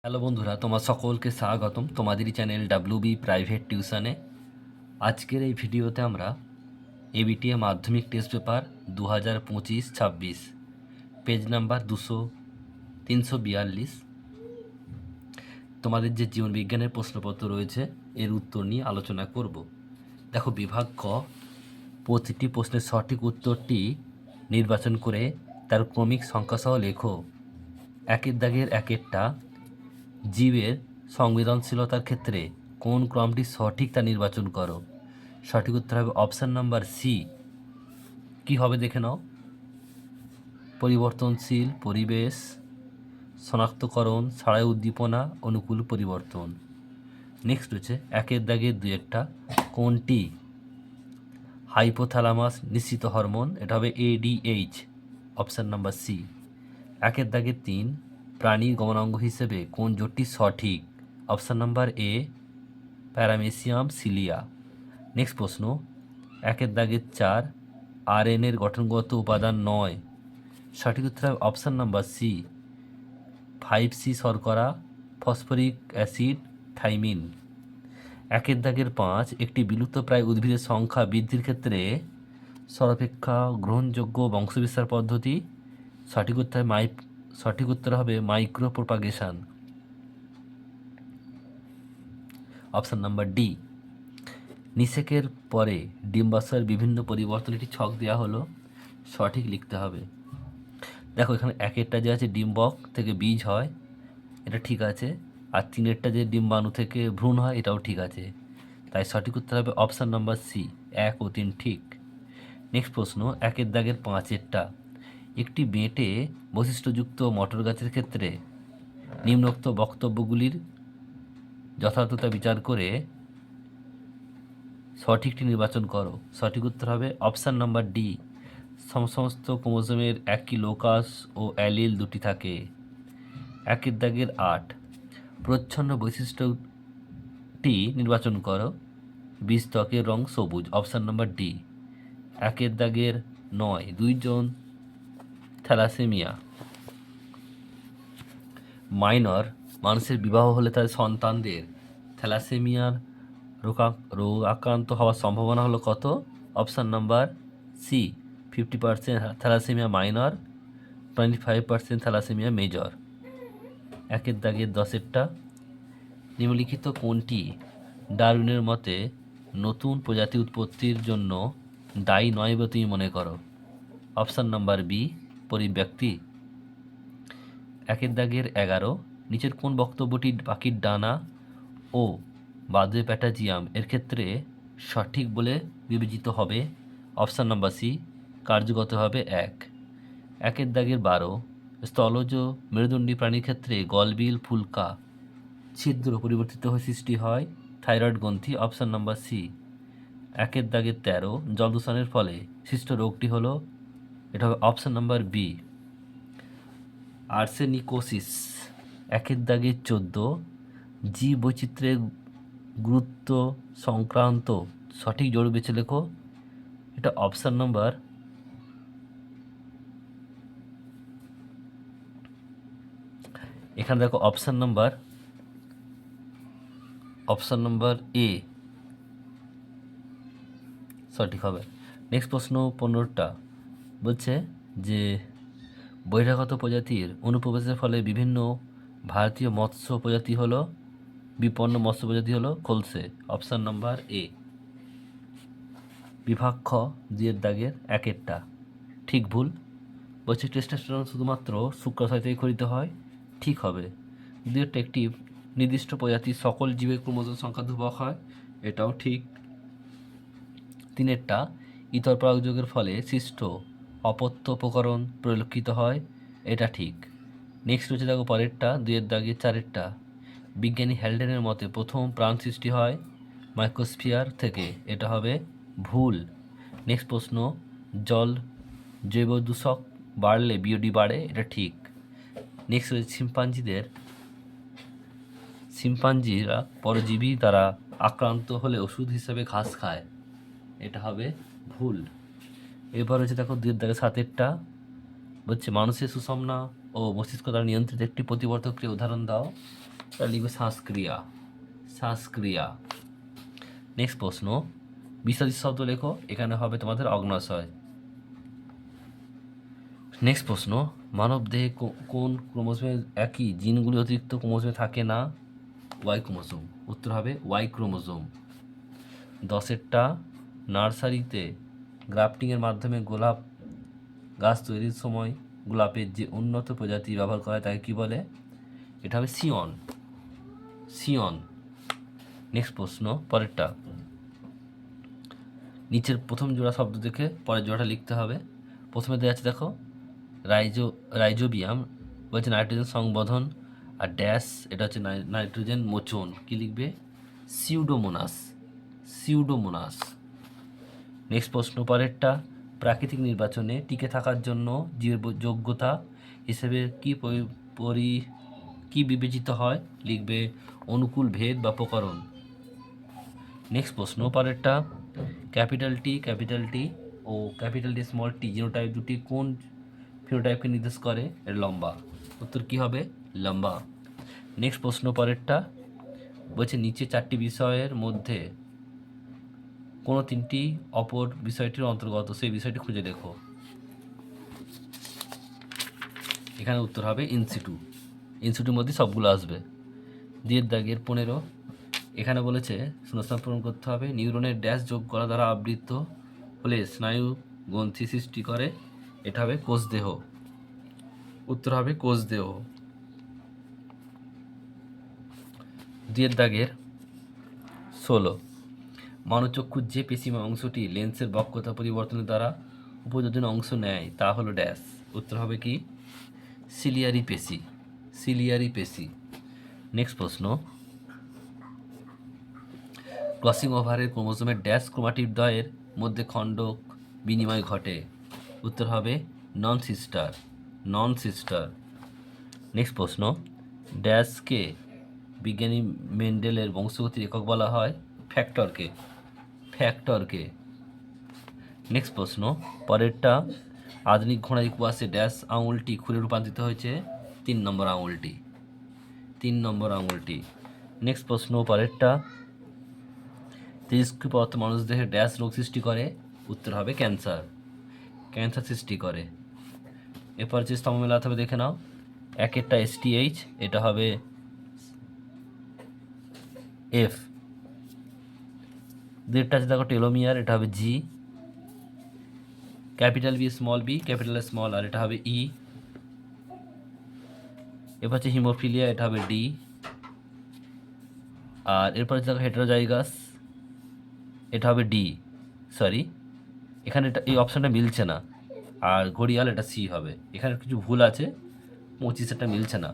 Hello বন্ধুরা, তোমার সকলকে স্বাগতম তোমাদেরই চ্যানেল ডাব্লিউবি প্রাইভেট টিউশনে। আজকের এই ভিডিওতে আমরা এবিটিএ মাধ্যমিক টেস্ট পেপার 2025-26 পেজ নাম্বার 342 তোমাদের যে জীবনবিজ্ঞানের প্রশ্নপত্র রয়েছে এর উত্তর নিয়ে আলোচনা করব। দেখো, বিভাগ ক, প্রতিটি প্রশ্নের সঠিক উত্তরটি নির্বাচন করে তার ক্রমিক সংখ্যাসহ লেখো। একের দাগের একেরটা, জীবের সংবেদনশীলতার ক্ষেত্রে কোন ক্রমটি সঠিক তা নির্বাচন করো। সঠিক উত্তর হবে অপশান নাম্বার সি। কী হবে দেখে নাও। পরিবর্তনশীল পরিবেশ, শনাক্তকরণ, ছাড়াই উদ্দীপনা, অনুকূল পরিবর্তন। নেক্সট হচ্ছে একের দাগের দুই একটা, কোনটি হাইপোথ্যালামাস নিঃসৃত হরমোন, এটা হবে এডিএইচ, অপশান নাম্বার সি। একের দাগের তিন, প্রাণীর গমনাঙ্গ হিসেবে কোন জোটটি সঠিক, option number A, paramecium cilia. Next প্রশ্ন, একের দাগের চার, আরএনএর গঠনগত উপাদান নয়। সঠিক উত্তর হবে অপশান নাম্বার সি, 5C শর্করা, ফসফরিক অ্যাসিড, থাইমিন। একের দাগের পাঁচ, একটি বিলুপ্তপ্রায় উদ্ভিদের সংখ্যা বৃদ্ধির ক্ষেত্রে সর্বাপেক্ষা গ্রহণযোগ্য বংশবিস্তার পদ্ধতি। সঠিক উত্তর হবে micro propagation, option number D. নিষেকের পরে ডিম্বাশয়ের বিভিন্ন পরিবর্তন, একটি ছক দেওয়া হলো, সঠিক লিখতে হবে। দেখো, এখানে একেরটা যে আছে ডিম্বক থেকে বীজ হয়, এটা ঠিক আছে। আর তিনেরটা যে ডিম্বাণু থেকে ভ্রূণ হয়, এটাও ঠিক আছে। তাই সঠিক উত্তর হবে অপশান নাম্বার সি, 1 ও 3 ঠিক। নেক্সট প্রশ্ন, একের দাগের পাঁচেরটা, একটি বেঁটে বৈশিষ্ট্যযুক্ত মটর গাছের ক্ষেত্রে নিম্নোক্ত বক্তব্যগুলির যথার্থতা বিচার করে সঠিকটি নির্বাচন করো। সঠিক উত্তর হবে অপশান নাম্বার ডি, সমস্ত ক্রোমোজোমের একই লোকাস ও অ্যালিল দুটি থাকে। একের দাগের আট, প্রচ্ছন্ন বৈশিষ্ট্যটি নির্বাচন করো। বীজ ত্বকের রং সবুজ, অপশান নাম্বার ডি। একের দাগের নয়, দুইজন থ্যালাসেমিয়া মাইনর মানুষের বিবাহ হলে তাদের সন্তানদের থ্যালাসেমিয়ার রোগ আক্রান্ত হওয়ার সম্ভাবনা হলো কত, option number C, 50% thalassaemia minor, 25% thalassaemia major. একের দাগের দশেরটা, নিম্নলিখিত কোনটি ডারউইনের মতে নতুন প্রজাতি উৎপত্তির জন্য দায়ী নয় বলে তুমি মনে করো, অপশান নাম্বার বি, পরিব্যক্তি। একের দাগের 11, নিচের কোন বক্তব্যটি পাখির ডানা ও বাদে প্যাটাজিয়াম এর ক্ষেত্রে সঠিক বলে বিবেচিত হবে, অপশান নাম্বার সি, কার্যগত হবে 1। একের দাগের 12, স্থলজ মেরুদণ্ডী প্রাণীর ক্ষেত্রে গলবিল ফুলকা ছিদ্র পরিবর্তিত হয়ে সৃষ্টি হয় থাইরয়েড গ্রন্থি, অপশান নাম্বার সি। একের দাগের 13, জল দূষণের ফলে সৃষ্ট রোগটি হলো, এটা হবে অপশান নাম্বার বি, আর্সেনিকোসিস। একের দাগের 14, জীব বৈচিত্র্যের গুরুত্ব সংক্রান্ত সঠিক জোর বেছে লেখো। এটা অপশান নাম্বার, এখানে দেখো অপশান নাম্বার এ সঠিক হবে। নেক্সট প্রশ্ন 15টা বলছে যে বহিরাগত প্রজাতির অনুপ্রবেশের ফলে বিভিন্ন ভারতীয় মৎস্য প্রজাতি হলো, বিপন্ন মৎস্য প্রজাতি হলো খলসে, অপশান নাম্বার এ। বিভাগ খ, দুইয়ের দাগের একেরটা, ঠিক ভুল। বলছে টেস্টোস্টেরন শুধুমাত্র শুক্রাশয় খরিত হয়, ঠিক হবে। দুইয়েরটা, একটি নির্দিষ্ট প্রজাতির সকল জীবের ক্রোমোজোম সংখ্যা ধ্রুবক হয়, এটাও ঠিক। তিনেরটা, ইতর পরাগযোগের ফলে সৃষ্ট অপত্য উপকরণ পরিলক্ষিত হয়, এটা ঠিক। নেক্সট হচ্ছে দেখো পরেরটা, দুইয়ের দাগে চারেরটা, বিজ্ঞানী হ্যালডেনের মতে প্রথম প্রাণ সৃষ্টি হয় মাইক্রোস্ফিয়ার থেকে, এটা হবে ভুল। নেক্সট প্রশ্ন, জল জৈব দূষক বাড়লে বিওডি বাড়ে, এটা ঠিক। নেক্সট হচ্ছে শিম্পাঞ্জিরা পরজীবী দ্বারা আক্রান্ত হলে ওষুধ হিসেবে ঘাস খায়, এটা হবে ভুল। এবার হচ্ছে দেখো দুই দাগে সাতেরটা, বলছে মানুষের সুষমনা ও মস্তিষ্ক দ্বারা নিয়ন্ত্রিত একটি প্রতিবর্ধক ক্রিয়া উদাহরণ দাও। তাহলে লিখবে শ্বাসক্রিয়া, শ্বাসক্রিয়া। নেক্সট প্রশ্ন, বিসর্জিত শব্দ লেখো, এখানে হবে তোমাদের অগ্ন্যাশয়। নেক্সট প্রশ্ন, মানব দেহে কোন ক্রোমোজোমের একই জিনগুলি অতিরিক্ত ক্রোমোজোমে থাকে না? Y chromosome. উত্তর হবে ওয়াই ক্রোমোজোম। 10টা নার্সারিতে গ্রাফটিংয়ের মাধ্যমে গোলাপ গাছ তৈরির সময় গোলাপের যে উন্নত প্রজাতি ব্যবহার করা হয় তাকে কী বলে? এটা হবে সিয়ন, সিয়ন। নেক্সট প্রশ্ন, পরেরটা, নিচের প্রথম জোড়া শব্দ দেখে পরের জোড়াটা লিখতে হবে। প্রথমে দেওয়া আছে দেখো, রাইজোবিয়াম বলছে নাইট্রোজেন সংবধন, আর ড্যাশ এটা হচ্ছে নাইট্রোজেন মোচন। কী লিখবে? Pseudomonas, pseudomonas. নেক্সট প্রশ্ন, পরেরটা, প্রাকৃতিক নির্বাচনে টিকে থাকার জন্য জীবের যোগ্যতা হিসেবে কি বিবেচিত হয়? লিখবে অনুকূল ভেদ বা প্রকরণ। নেক্সট প্রশ্ন, পরেরটা, ক্যাপিটাল টি ও capital T small tea genotype দুটি কোন ফিনোটাইপকে নির্দেশ করে? এর লম্বা। উত্তর কী হবে? লম্বা। নেক্সট প্রশ্ন, পরেরটা বলছে নিচে 4টি বিষয়ের মধ্যে কোনো 3টি অপর বিষয়টির অন্তর্গত, সেই বিষয়টি খুঁজে দেখো। এখানে উত্তর হবে ইনসিটু, ইনসিটুর মধ্যে সবগুলো আসবে। দিয়ে দাগের 15, এখানে বলেছে শূন্যস্থান পূরণ করতে হবে। নিউরনের ড্যাশ যোগ করা দ্বারা আবৃত হলে স্নায়ু গ্রন্থি সৃষ্টি করে, এটা হবে কোষদেহ। উত্তর হবে কোষদেহ। দিয়ে দাগের 16, মানবচক্ষুর যে পেশিমা অংশটি লেন্সের বক্রতা পরিবর্তনের দ্বারা উপযোজনে অংশ নেয় তা হলো ড্যাশ। উত্তর হবে কি? সিলিয়ারি পেশি, সিলিয়ারি পেশি। নেক্সট প্রশ্ন, ক্রসিং ওভারের ক্রোমোজোমের ড্যাশ ক্রোমাটিড দ্বয়ের মধ্যে খণ্ডক বিনিময় ঘটে। উত্তর হবে নন সিস্টার, নন সিস্টার। নেক্সট প্রশ্ন, ড্যাশকে বিজ্ঞানী মেন্ডেলের বংশগতির একক বলা হয়? ফ্যাক্টরকে, ফ্যাক্টরকে। নেক্সট প্রশ্ন, পরেরটা, আধুনিক ঘোড়ায় কুয়াশে ড্যাশ আঙুলটি খুলে রূপান্তরিত হয়েছে? 3 নম্বর আঙুলটি, 3 নম্বর আঙুলটি। নেক্সট প্রশ্ন, পরেরটা, তেজস্ক্রিয় পদার্থ মানুষ দেহে ড্যাশ রোগ সৃষ্টি করে? উত্তর হবে ক্যান্সার, ক্যান্সার সৃষ্টি করে। এরপর যে স্তম্ভ মেলাতে হবে দেখে নাও। একেরটা STH, এটা হবে F। দেড়টা আছে দেখো টেলোমিয়ার, এটা হবে G। Capital B small B, capital small R, এটা হবে E। এরপর হচ্ছে হিমোফিলিয়া, এটা হবে D। আর এরপর হচ্ছে দেখো হেটেরোজাইগাস, এটা হবে D। সরি, এখানে এটা এই অপশানটা মিলছে না, আর ঘড়িয়াল এটা C হবে। এখানে কিছু ভুল আছে, 25 এটা মিলছে না।